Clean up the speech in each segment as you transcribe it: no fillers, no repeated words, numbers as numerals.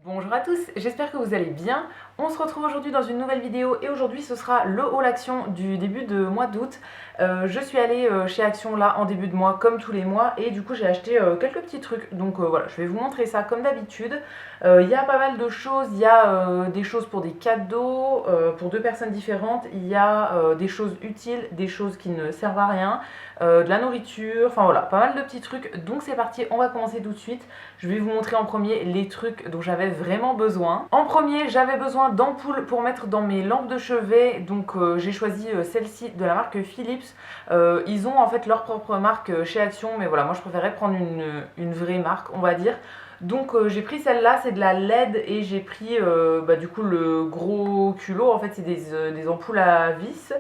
Bonjour à tous, j'espère que vous allez bien. On se retrouve aujourd'hui dans une nouvelle vidéo et aujourd'hui ce sera le haul action du début de mois d'août. Je suis allée chez Action là en début de mois comme tous les mois et du coup j'ai acheté quelques petits trucs. Donc voilà, je vais vous montrer ça comme d'habitude. Il y a pas mal de choses, il y a des choses pour des cadeaux, pour deux personnes différentes. Il y a des choses utiles, des choses qui ne servent à rien, de la nourriture, enfin voilà, pas mal de petits trucs. Donc c'est parti, on va commencer tout de suite. Je vais vous montrer en premier les trucs dont j'avais vraiment besoin. En premier, j'avais besoin d'ampoules pour mettre dans mes lampes de chevet. Donc j'ai choisi celle-ci de la marque Philips. Ils ont en fait leur propre marque chez Action, mais voilà, moi je préférais prendre une vraie marque, on va dire. Donc j'ai pris celle-là, c'est de la LED et j'ai pris du coup le gros culot. En fait c'est des ampoules à vis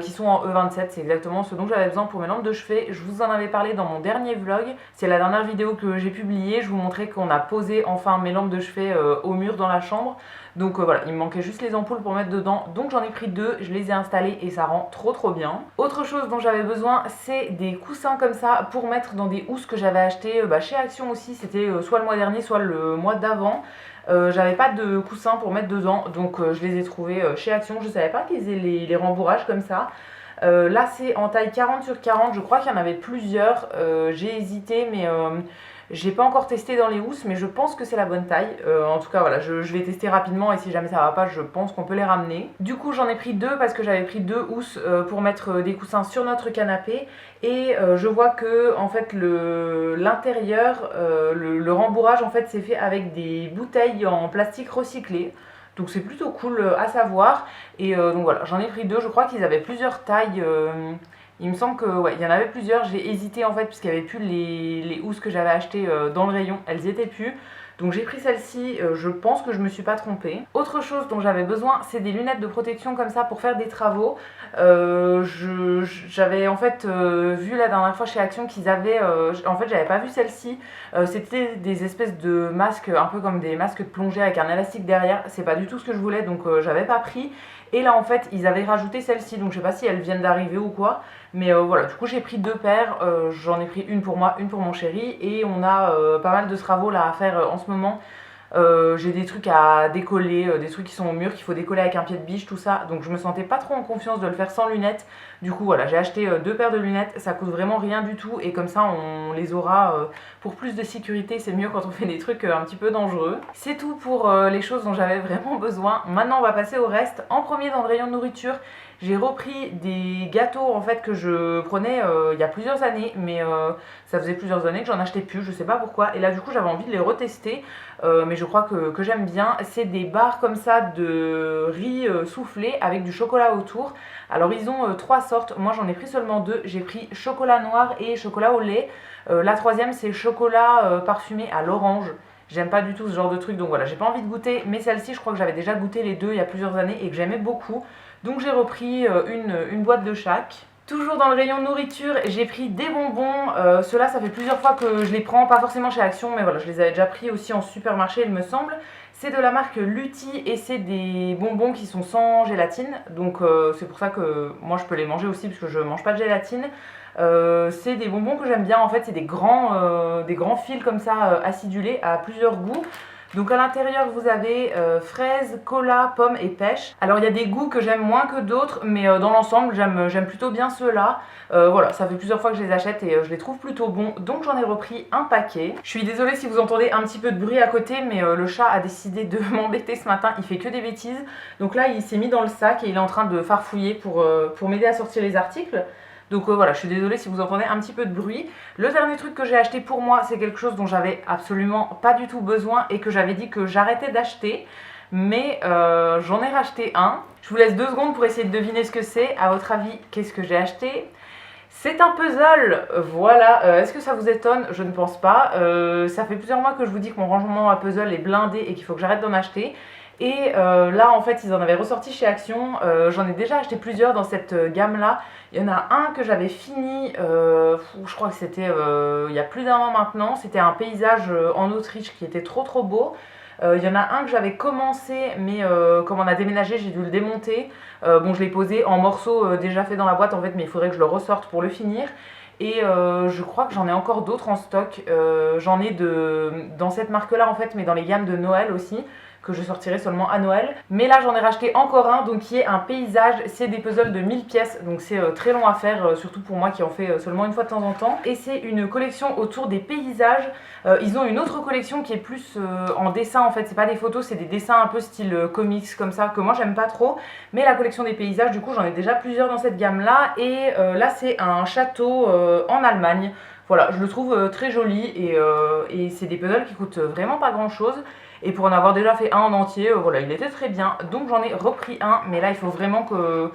qui sont en E27, c'est exactement ce dont j'avais besoin pour mes lampes de chevet. Je vous en avais parlé dans mon dernier vlog, c'est la dernière vidéo que j'ai publiée. Je vous montrais qu'on a posé enfin mes lampes de chevet au mur dans la chambre. Donc voilà, il me manquait juste les ampoules pour mettre dedans, donc j'en ai pris deux, je les ai installées et ça rend trop bien. Autre chose dont j'avais besoin, c'est des coussins comme ça pour mettre dans des housses que j'avais acheté chez Action aussi, c'était soit le mois dernier, soit le mois d'avant. J'avais pas de coussins pour mettre dedans, donc je les ai trouvés chez Action. Je savais pas qu'ils aient les rembourrages comme ça. Là c'est en taille 40 sur 40, je crois qu'il y en avait plusieurs. J'ai hésité mais j'ai pas encore testé dans les housses, mais je pense que c'est la bonne taille. En tout cas voilà, je vais tester rapidement et si jamais ça va pas, je pense qu'on peut les ramener. Du coup j'en ai pris deux parce que j'avais pris deux housses pour mettre des coussins sur notre canapé. Et je vois que en fait l'intérieur, le rembourrage en fait c'est fait avec des bouteilles en plastique recyclé. Donc c'est plutôt cool à savoir. Et donc voilà, j'en ai pris deux, je crois qu'ils avaient plusieurs tailles. Il me semble que ouais, il y en avait plusieurs. J'ai hésité en fait puisqu'il n'y avait plus les housses que j'avais achetées dans le rayon, elles y étaient plus. Donc j'ai pris celle-ci, je pense que je me suis pas trompée. Autre chose dont j'avais besoin, c'est des lunettes de protection comme ça pour faire des travaux. J'avais en fait vu la dernière fois chez Action qu'ils avaient, en fait j'avais pas vu celle-ci. C'était des espèces de masques, un peu comme des masques de plongée avec un élastique derrière. C'est pas du tout ce que je voulais, donc j'avais pas pris. Et là en fait ils avaient rajouté celle-ci, donc je sais pas si elles viennent d'arriver ou quoi. Mais voilà, du coup j'ai pris deux paires, j'en ai pris une pour moi, une pour mon chéri. Et on a pas mal de travaux là à faire en ce moment. J'ai des trucs à décoller, des trucs qui sont au mur qu'il faut décoller avec un pied de biche, tout ça. Donc je me sentais pas trop en confiance de le faire sans lunettes. Du coup voilà, j'ai acheté deux paires de lunettes, ça coûte vraiment rien du tout. Et comme ça on les aura pour plus de sécurité, c'est mieux quand on fait des trucs un petit peu dangereux. C'est tout pour les choses dont j'avais vraiment besoin. Maintenant on va passer au reste. En premier dans le rayon de nourriture, j'ai repris des gâteaux en fait que je prenais il y a plusieurs années, mais ça faisait plusieurs années que j'en achetais plus, je sais pas pourquoi. Et là du coup j'avais envie de les retester, mais je crois que j'aime bien. C'est des barres comme ça de riz soufflé avec du chocolat autour. Alors ils ont trois sortes, moi j'en ai pris seulement deux. J'ai pris chocolat noir et chocolat au lait. La troisième c'est chocolat parfumé à l'orange. J'aime pas du tout ce genre de truc, donc voilà, j'ai pas envie de goûter. Mais celle-ci, je crois que j'avais déjà goûté les deux il y a plusieurs années et que j'aimais beaucoup. Donc j'ai repris une boîte de chaque. Toujours dans le rayon nourriture, j'ai pris des bonbons. Ceux-là, ça fait plusieurs fois que je les prends, pas forcément chez Action, mais voilà, je les avais déjà pris aussi en supermarché, il me semble. C'est de la marque Lutti et c'est des bonbons qui sont sans gélatine. Donc c'est pour ça que moi je peux les manger aussi parce que je mange pas de gélatine. C'est des bonbons que j'aime bien, en fait c'est des grands fils comme ça acidulés à plusieurs goûts. Donc à l'intérieur vous avez fraises, cola, pommes et pêche. Alors il y a des goûts que j'aime moins que d'autres, mais dans l'ensemble j'aime plutôt bien ceux-là. Voilà, ça fait plusieurs fois que je les achète et je les trouve plutôt bons, donc j'en ai repris un paquet. Je suis désolée si vous entendez un petit peu de bruit à côté, mais le chat a décidé de m'embêter ce matin, il fait que des bêtises. Donc là il s'est mis dans le sac et il est en train de farfouiller pour m'aider à sortir les articles. Donc voilà, je suis désolée si vous entendez un petit peu de bruit. Le dernier truc que j'ai acheté pour moi, c'est quelque chose dont j'avais absolument pas du tout besoin et que j'avais dit que j'arrêtais d'acheter. Mais j'en ai racheté un. Je vous laisse 2 secondes pour essayer de deviner ce que c'est. À votre avis, qu'est-ce que j'ai acheté ? C'est un puzzle, voilà. Est-ce que ça vous étonne ? Je ne pense pas. Ça fait plusieurs mois que je vous dis que mon rangement à puzzle est blindé et qu'il faut que j'arrête d'en acheter. Et là en fait ils en avaient ressorti chez Action, j'en ai déjà acheté plusieurs dans cette gamme là. Il y en a un que j'avais fini, je crois que c'était il y a plus d'un an maintenant. C'était un paysage en Autriche qui était trop beau. Il y en a un que j'avais commencé mais comme on a déménagé j'ai dû le démonter. Bon je l'ai posé en morceaux déjà fait dans la boîte en fait, mais il faudrait que je le ressorte pour le finir. et je crois que j'en ai encore d'autres en stock. J'en ai dans cette marque-là en fait, mais dans les gammes de Noël aussi, que je sortirai seulement à Noël. Mais là j'en ai racheté encore un, donc qui est un paysage. C'est des puzzles de 1000 pièces, donc c'est très long à faire, surtout pour moi qui en fais seulement une fois de temps en temps. Et c'est une collection autour des paysages. Ils ont une autre collection qui est plus en dessin en fait, c'est pas des photos, c'est des dessins un peu style comics comme ça, que moi j'aime pas trop. Mais la collection des paysages, du coup j'en ai déjà plusieurs dans cette gamme là. Et là c'est un château en Allemagne. Voilà, je le trouve très joli et c'est des puzzles qui coûtent vraiment pas grand chose. Et pour en avoir déjà fait un en entier, voilà, il était très bien. Donc j'en ai repris un, mais là il faut vraiment que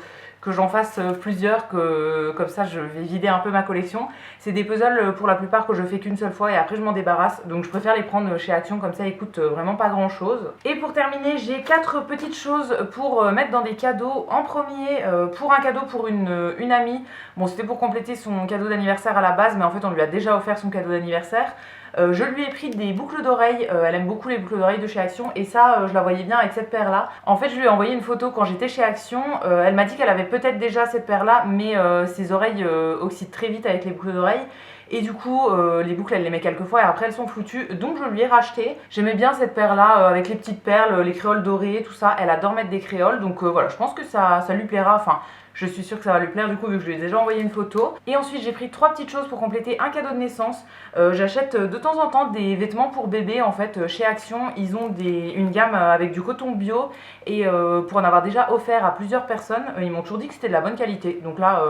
j'en fasse plusieurs, comme ça je vais vider un peu ma collection. C'est des puzzles pour la plupart que je fais qu'une seule fois et après je m'en débarrasse. Donc je préfère les prendre chez Action, comme ça ils coûtent vraiment pas grand chose. Et pour terminer, j'ai 4 petites choses pour mettre dans des cadeaux. En premier, pour un cadeau pour une amie. Bon, c'était pour compléter son cadeau d'anniversaire à la base, mais en fait on lui a déjà offert son cadeau d'anniversaire. Je lui ai pris des boucles d'oreilles, elle aime beaucoup les boucles d'oreilles de chez Action et ça je la voyais bien avec cette paire là. En fait je lui ai envoyé une photo quand j'étais chez Action, elle m'a dit qu'elle avait peut-être déjà cette paire là mais ses oreilles oxydent très vite avec les boucles d'oreilles. Et du coup, les boucles, elle les met quelques fois et après elles sont foutues. Donc je lui ai racheté. J'aimais bien cette paire-là avec les petites perles, les créoles dorées, tout ça. Elle adore mettre des créoles. Donc voilà, je pense que ça lui plaira. Enfin, je suis sûre que ça va lui plaire du coup vu que je lui ai déjà envoyé une photo. Et ensuite j'ai pris 3 petites choses pour compléter un cadeau de naissance. J'achète de temps en temps des vêtements pour bébé en fait chez Action. Ils ont une gamme avec du coton bio et pour en avoir déjà offert à plusieurs personnes, ils m'ont toujours dit que c'était de la bonne qualité. Donc là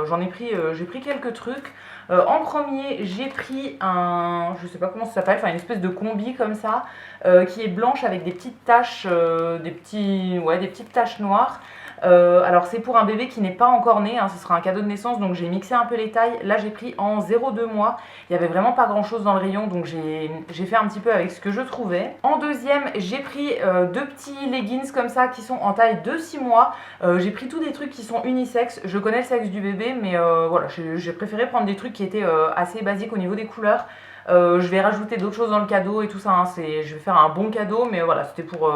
j'ai pris quelques trucs. En premier j'ai pris je sais pas comment ça s'appelle, enfin une espèce de combi comme ça qui est blanche avec des petites taches, des petites taches noires. Alors c'est pour un bébé qui n'est pas encore né, hein, ce sera un cadeau de naissance donc j'ai mixé un peu les tailles. Là j'ai pris en 0,2 mois, il n'y avait vraiment pas grand chose dans le rayon donc j'ai fait un petit peu avec ce que je trouvais. En deuxième j'ai pris 2 petits leggings comme ça qui sont en taille de 6 mois. J'ai pris tous des trucs qui sont unisexes, je connais le sexe du bébé mais voilà, j'ai préféré prendre des trucs qui étaient assez basiques au niveau des couleurs. Je vais rajouter d'autres choses dans le cadeau et tout ça, hein, je vais faire un bon cadeau mais voilà c'était pour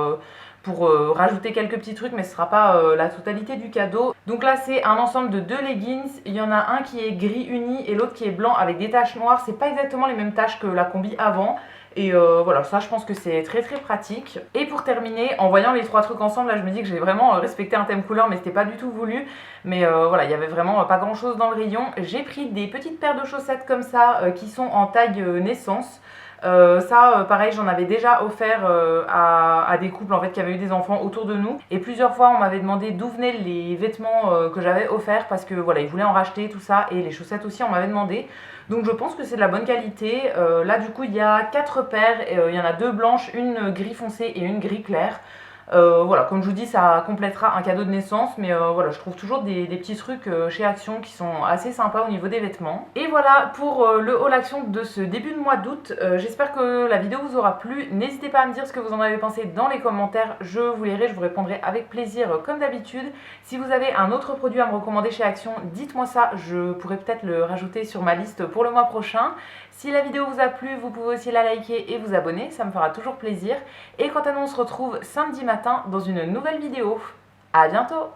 rajouter quelques petits trucs mais ce sera pas la totalité du cadeau. Donc là c'est un ensemble de 2 leggings, il y en a un qui est gris uni et l'autre qui est blanc avec des taches noires. C'est pas exactement les mêmes taches que la combi avant et voilà, ça je pense que c'est très très pratique. Et pour terminer, en voyant les 3 trucs ensemble, là je me dis que j'ai vraiment respecté un thème couleur mais c'était pas du tout voulu. Mais voilà, il y avait vraiment pas grand chose dans le rayon. J'ai pris des petites paires de chaussettes comme ça qui sont en taille naissance. Pareil, j'en avais déjà offert à des couples en fait qui avaient eu des enfants autour de nous et plusieurs fois on m'avait demandé d'où venaient les vêtements que j'avais offerts parce que voilà ils voulaient en racheter tout ça et les chaussettes aussi on m'avait demandé. Donc je pense que c'est de la bonne qualité. Là du coup il y a 4 paires, il y en a 2 blanches, une gris foncé et une gris clair. Voilà, comme je vous dis, ça complétera un cadeau de naissance, mais voilà, je trouve toujours des petits trucs chez Action qui sont assez sympas au niveau des vêtements. Et voilà pour le haul Action de ce début de mois d'août. J'espère que la vidéo vous aura plu. N'hésitez pas à me dire ce que vous en avez pensé dans les commentaires, je vous lirai, je vous répondrai avec plaisir comme d'habitude. Si vous avez un autre produit à me recommander chez Action, dites-moi ça, je pourrais peut-être le rajouter sur ma liste pour le mois prochain. Si la vidéo vous a plu, vous pouvez aussi la liker et vous abonner, ça me fera toujours plaisir. Et quant à nous, on se retrouve samedi matin dans une nouvelle vidéo. À bientôt!